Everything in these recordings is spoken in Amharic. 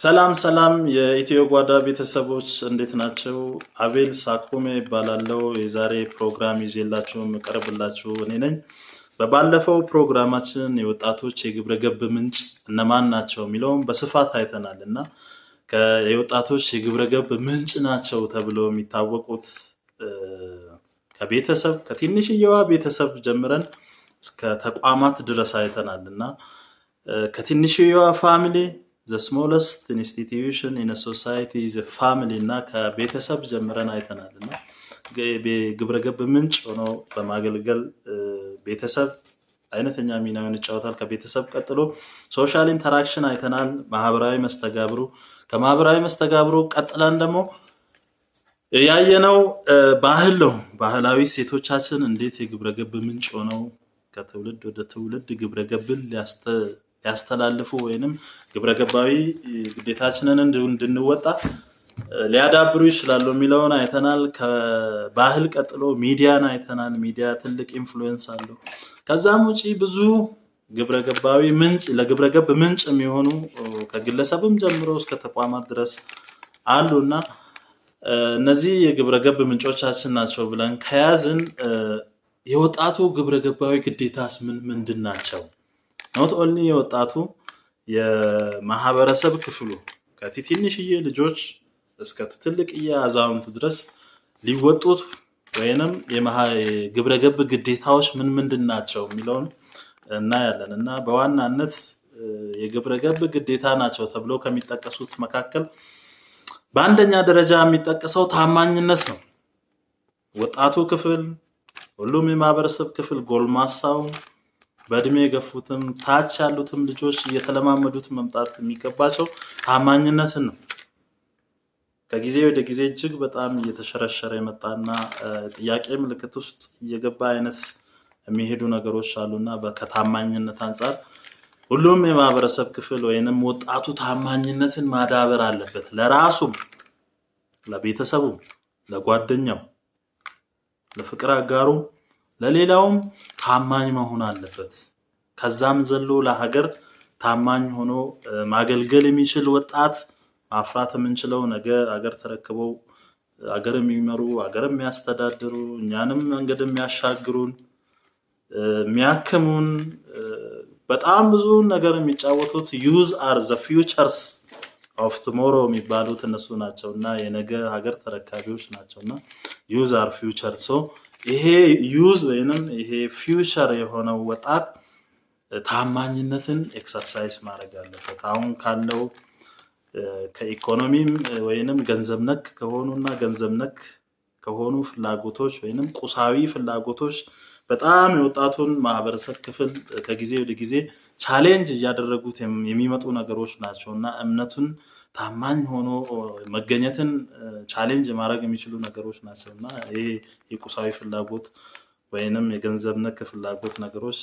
ሰላም ሰላም የኢትዮ ጓዳ ቤተሰቦች እንዴት ናቸው? አቤል ሳኮሜ ይባላለው። የዛሬ ፕሮግራም ይዤላችሁ መቀርብላችሁ እኔ ነኝ። በባለፈው ፕሮግራማችን የወጣቶች የግብረ ገብ ምንጭ እነማን ናቸው የሚለውን በስፋት አይተናልና የወጣቶች የግብረ ገብ ምንጭ ናቸው ተብለው የሚታወቁት ከቤተሰብ ከትንሽዬዋ ቤተሰብ ጀምረን እስከ ተቋማት ድረስ አይተናልና ከትንሽዬዋ ፋሚሊ the smallest institution in a society is a family እና ከቤተሰብ ጀምረን አይተናልና ግብረ ገብ ምንጭ ሆኖ በማገልገል ቤተሰብ አይነተኛ ሚናውን ይጫወታል። ከቤተሰብ ቀጥሎ ሶሻል ኢንተራክሽን አይተናል። ማህበራዊ መስተጋብሩ ከማህበራዊ መስተጋብሩ ቀጥለን ደግሞ ያየነው ባህል ነው። ባህላዊ ሴቶቻችን እንዴት የግብረ ገብ ምንጭ ሆነው ከትውልድ ወደ ትውልድ ግብረ ገብን ያስተላልፉ ወይንም ግብረ ገባዊ ግዴታችንን እንድንወጣ ሊያዳብሩ ይችላሉ የሚለውን አይተናል። ከባህል ቀጥሎ ሚዲያን አይተናል። ሚዲያ ትልቅ ኢንፍሉዌንስ አለው። ከዛም ውጪ ብዙ ግብረ ገባዊ ምንጭ ለግብረ ገብ ምንጭ የሚሆኑ ከግለሰብም ጀምሮ እስከ ተቋማት ድረስ አሉና እነዚህ የግብረ ገብ ምንጮቻችን ናቸው ብለን ከያዝን የወጣቱ ግብረ ገባዊ ግዴታስ ምንድን ናቸው? not only የወጣቱ የማህበረሰብ ክፍሉ ከትንሽዬ ልጆች እስከ ትልቅዬ አዛውንት ድረስ ሊወጡት ወይንም የግብረ ገብ ግዴታዎች ምንድን ናቸው የሚለውን እናያለንና በዋናነት የግብረ ገብ ግዴታ ናቸው ተብሎ ከሚጠቀሱት መካከል በአንደኛ ደረጃ የሚጠቀሰው ታማኝነት ነው። ወጣቱ ክፍል ሁሉም የማህበረሰብ ክፍል ጎልማሳው በእድሜ የገፉትም ታች ያሉትም ልጆች እየተለማመዱት መምጣት የሚገባቸው ታማኝነትን ነው። ከጊዜ ወደ ጊዜ እጅግ በጣም እየተሸረሸረ የመጣና ጥያቄ ምልክት ውስጥ እየገባ አይነት የሚሄዱ ነገሮች አሉና ከታማኝነት አንፃር ሁሉም የማህበረሰብ ክፍል ወይንም ወጣቱ ታማኝነትን ማዳበር አለበት። ለራሱም፣ ለቤተሰቡ፣ ለጓደኛው፣ ለፍቅር አጋሩ ለሌላውም ታማኝ መሆን አለበት። ከዛም ዘሎ ለሀገር ታማኝ ሆኖ ማገልገል የሚችል ወጣት ማፍራት የምንችለው ነገ ሀገር ተረክበው ሀገር የሚመሩ ሀገር የሚያስተዳድሩ እኛንም መንገድ የሚያሻግሩን የሚያክሙን በጣም ብዙ ነገር የሚጫወቱት use are the futures of tomorrow የሚባሉት እነሱ ናቸውና የነገ ሀገር ተረካቢዎች ናቸውና use are future so ይሄ ዩዝ ወይንም ይሄ ፊውቸር የሆነው ወጣት ታማኝነትን ኤክሰርሳይዝ ማድረግ አለበት። አሁን ካለው ከኢኮኖሚም ወይንም ገንዘብ ነክ ከሆኑና ገንዘብ ነክ ከሆኑ ፍላጎቶች ወይንም ቁሳዊ ፍላጎቶች በጣም የወጣቱን ማህበረሰብ ክፍል ከጊዜ ወደ ጊዜ ቻሌንጅ እያደረጉት የሚመጡ ነገሮች ናቸውና እምነቱን ታማኝ ሆኖ መገኘትን ቻሌንጅ ማድረግ የሚችሉ ነገሮች ናቸውና ይሄ የቁሳዊ ፍላጎት ወይንም የገንዘብ ነክ ፍላጎት ነገሮች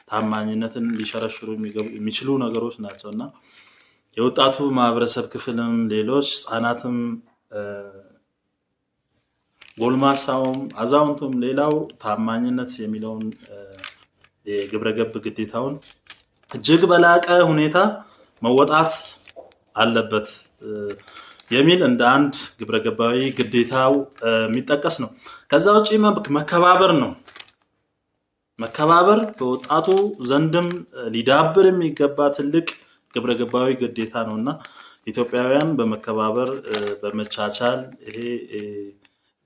ታማኝነትን ሊሸረሽሩ የሚችሉ ነገሮች ናቸውና የወጣቱ ማህበረሰብ ክፍልም ሌሎች ህፃናትም ጎልማሳውም አዛውንቱም ሌላው ታማኝነት የሚለውን የግብረ ገብ ግዴታውን እጅግ በላቀ ሁኔታ መወጣት አለበት የሚል እንደ አንድ ግብረ ገባዊ ግዴታው የሚጠቀስ ነው። ከዛ ውጪ መከባበር ነው። መከባበር በወጣቱ ዘንድም ሊዳብር የሚገባ ትልቅ ግብረ ገባዊ ግዴታ ነውና ኢትዮጵያውያን በመከባበር በመቻቻል ይሄ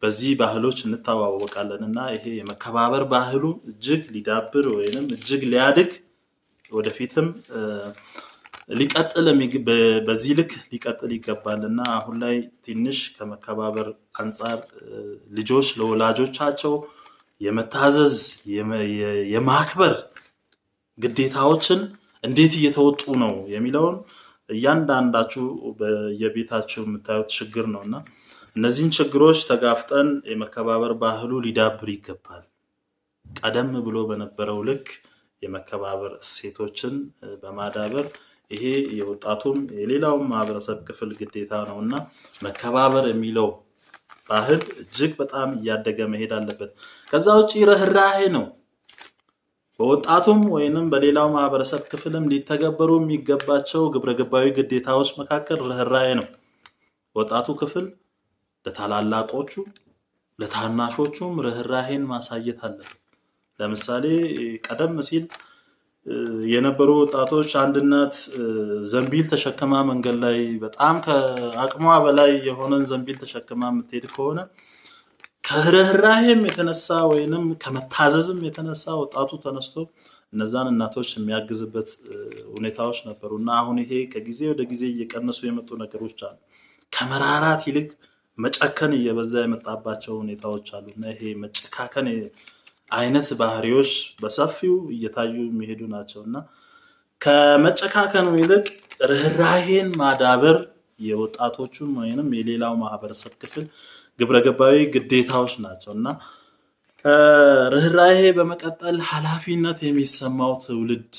በዚህ ባህሎች እንታዋወቃለንና ይሄ የመከባበር ባህሉ እጅግ ሊዳብር ወይንም እጅግ ሊያድግ ወደፊትም ሊቀጥል በዚህ ልክ ሊቀጥል ይገባልና አሁን ላይ ትንሽ ከመከባበር አንፃር ልጆች ለወላጆቻቸው የመታዘዝ የማክበር ግዴታዎችን እንዴት እየተወጡ ነው የሚለውን እያንዳንዳችሁ በየቤታችሁ የምታዩት ችግር ነውና እነዚህን ችግሮች ተጋፍጠን የመከባበር ባህሉ ሊዳብር ይገባል። ቀደም ብሎ በነበረው ልክ የመከባበር እሴቶችን በማዳበር ይሄ የወጣቱም የሌላውም ማህበረሰብ ክፍል ግዴታ ነውና መከባበር የሚለው ባህል እጅግ በጣም እያደገ መሄድ አለበት። ከዛ ውጪ ርህራሄ ነው። በወጣቱም ወይንም በሌላው ማህበረሰብ ክፍልም ሊተገበሩ የሚገባቸው ግብረገባዊ ግዴታዎች መካከል ርህራሄ ነው። ወጣቱ ክፍል ለታላላቆቹ ለታናሾቹም ርህራሄን ማሳየት አለበት። ለምሳሌ ቀደም ሲል የነበሩ ወጣቶች አንድ እናት ዘንቢል ተሸክማ መንገድ ላይ በጣም ከአቅሟ በላይ የሆነን ዘንቢል ተሸክማ የምትሄድ ከሆነ ከርህራሄም የተነሳ ወይንም ከመታዘዝም የተነሳ ወጣቱ ተነስቶ እነዛን እናቶች የሚያግዝበት ሁኔታዎች ነበሩና አሁን ይሄ ከጊዜ ወደ ጊዜ እየቀነሱ የመጡ ነገሮች አሉ። ከመራራት ይልቅ መጨከን እየበዛ የመጣባቸው ሁኔታዎች አሉና ይሄ መጨካከን አይነት ባህሪዎች በሰፊው እየታዩ የሚሄዱ ናቸውና ከመጨካከኑ ይልቅ ርህራሄን ማዳበር የወጣቶቹን ወይንም የሌላው ማህበረሰብ ክፍል ግብረገባዊ ግዴታዎች ናቸውና ርህራሄ በመቀጠል ኃላፊነት የሚሰማው ትውልድ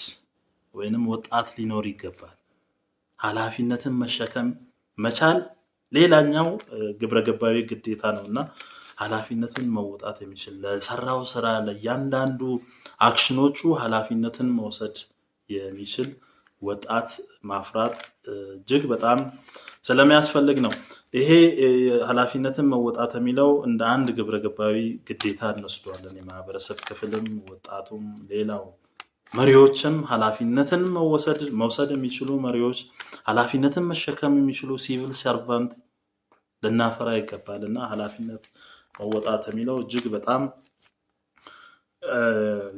ወይንም ወጣት ሊኖር ይገባል። ኃላፊነትን መሸከም መቻል ሌላኛው ግብረገባዊ ግዴታ ነውና ኃላፊነትን መወጣት የሚችል ለሰራው ስራ ለእያንዳንዱ አክሽኖቹ ኃላፊነትን መውሰድ የሚችል ወጣት ማፍራት እጅግ በጣም ስለሚያስፈልግ ነው። ይሄ ኃላፊነትን መወጣት የሚለው እንደ አንድ ግብረገባዊ ግዴታ እንወስደዋለን። የማህበረሰብ ክፍልም ወጣቱም ሌላው መሪዎችም ኃላፊነትን መውሰድ የሚችሉ መሪዎች ኃላፊነትን መሸከም የሚችሉ ሲቪል ሰርቫንት ልናፈራ ይገባልና ኃላፊነት መወጣት የሚለው እጅግ በጣም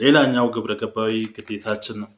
ሌላኛው ግብረገባዊ ግዴታችን ነው።